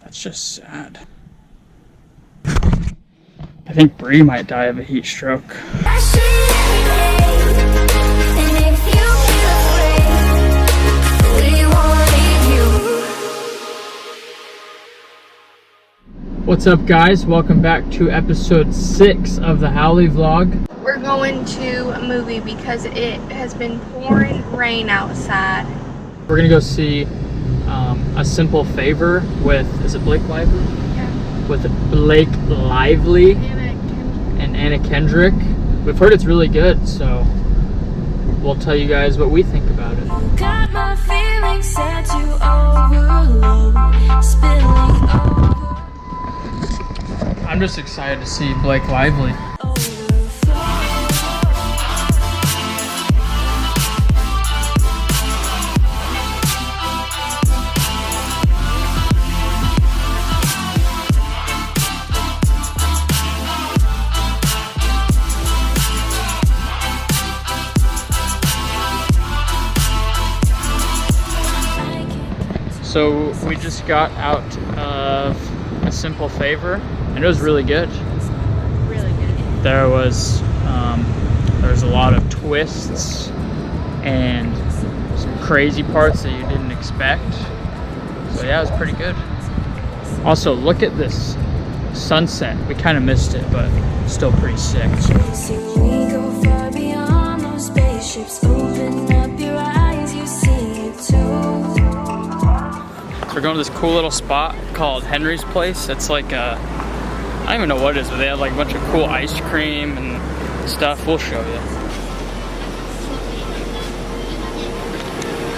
That's just sad. I think BREE might die of a heat stroke. What's up, guys? Welcome back to episode 6 of the Haole vlog. We're going to a movie because it has been pouring rain outside. We're gonna go see A Simple Favor with, is it Blake Lively? Yeah. With Blake Lively and Anna Kendrick. We've heard it's really good, so we'll tell you guys what we think about it. Got my feelings set to overload, spilling over. I'm just excited to see Blake Lively. So we just got out of A Simple Favor, and it was really good. Really good. There was a lot of twists and some crazy parts that you didn't expect. So yeah, it was pretty good. Also, look at this sunset. We kind of missed it, but still pretty sick. We go far beyond those spaceships. Open up your eyes, you see it too. So we're going to this cool little spot called Henry's Place. It's like a, I don't even know what it is, but they have like a bunch of cool ice cream and stuff. We'll show you.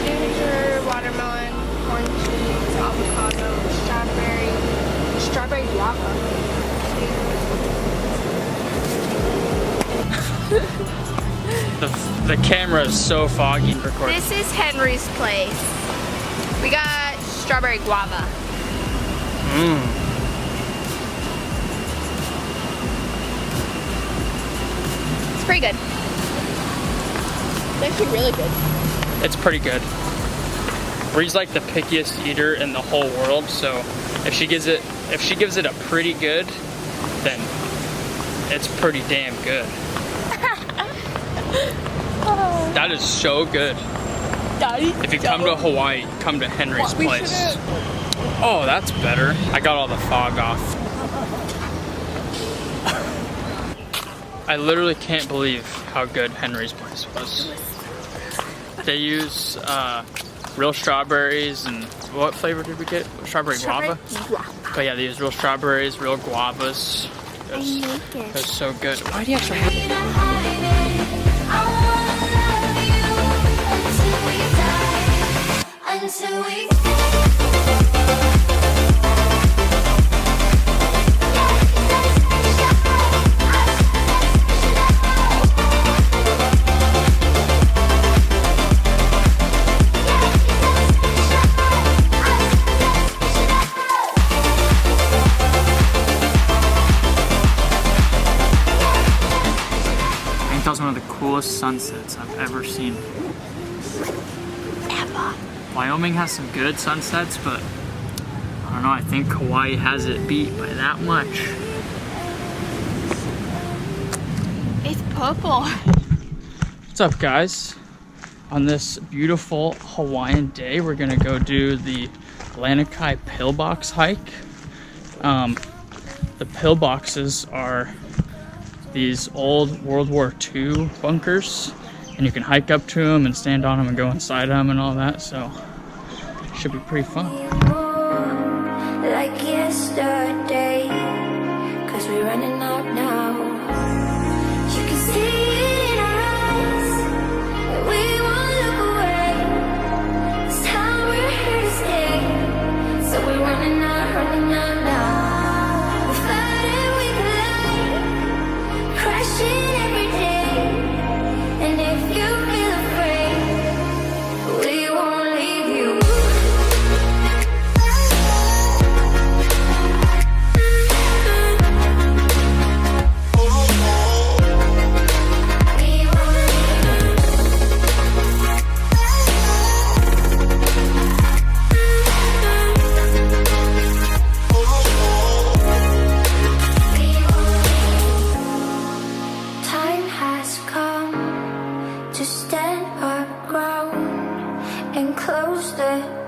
Ginger, watermelon, corn cheese, avocado, strawberry guava. The camera is so foggy in recording. This is Henry's Place. We got strawberry guava. It's pretty good. It's actually really good. It's pretty good. Bree's like the pickiest eater in the whole world, so if she gives it a pretty good, then it's pretty damn good. That is so good. If you come to Hawaii, come to Henry's Place. Oh, that's better. I got all the fog off. I literally can't believe how good Henry's Place was. They use real strawberries, and what flavor did we get? Strawberry guava? But yeah, they use real strawberries, real guavas. It was so good. Why do you have to... Until we I think that was one of the coolest sunsets I've ever seen. Wyoming has some good sunsets, but I don't know, I think Hawaii has it beat by that much. It's purple. What's up, guys? On this beautiful Hawaiian day, we're gonna go do the LANIKAI Pillbox hike. The pillboxes are these old World War II bunkers, and you can hike up to them and stand on them and go inside them and all that, so it should be pretty fun. like yesterday, 'cause we're running out now. You can see it in our eyes, but we won't look away. This time we're here to stay, so we're running out now. We're fighting, we collide, crashing every day. And if you feel afraid, we won't leave you.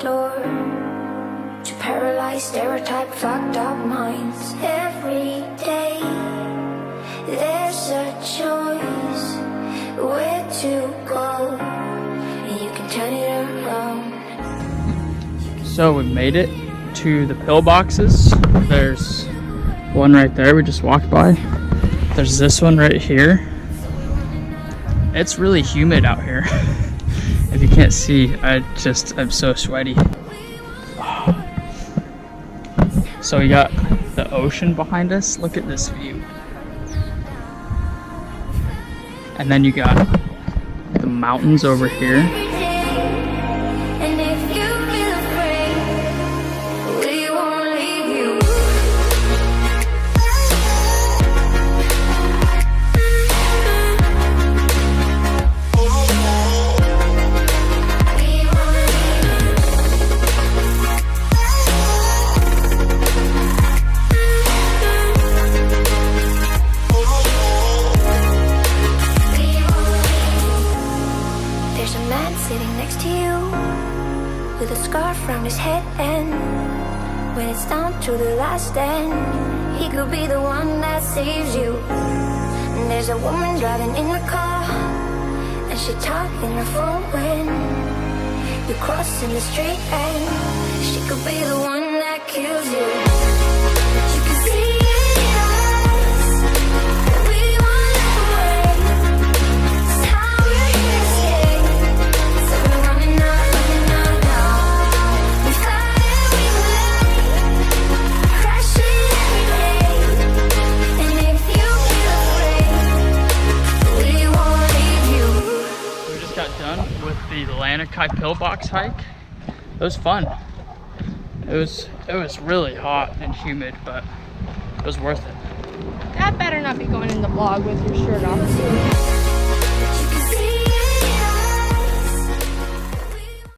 door to paralyze stereotype fucked up minds. Every day there's a choice where to go, and you can turn it around. So we made it to the pillboxes. There's one right there we just walked by. There's this one right here. It's really humid out here. If you can't see, I'm so sweaty. So we got the ocean behind us. Look at this view. And then you got the mountains over here. And if you feel afraid, we won't leave you. There's a man sitting next to you with a scarf around his head, and when it's down to the last end, he could be the one that saves you. And there's a woman driving in the car, and she talking her phone when you're crossing the street, and she could be the one that kills you. You can see it in her eyes that we won't look away. It's how we're here to stay. So we're running out now. We fight and we play, crashing every day. And if you feel afraid, we won't leave you. We just got done with the LANIKAI pillbox hike. It was fun. It was really hot and humid, but it was worth it. That better not be going in the vlog with your shirt off.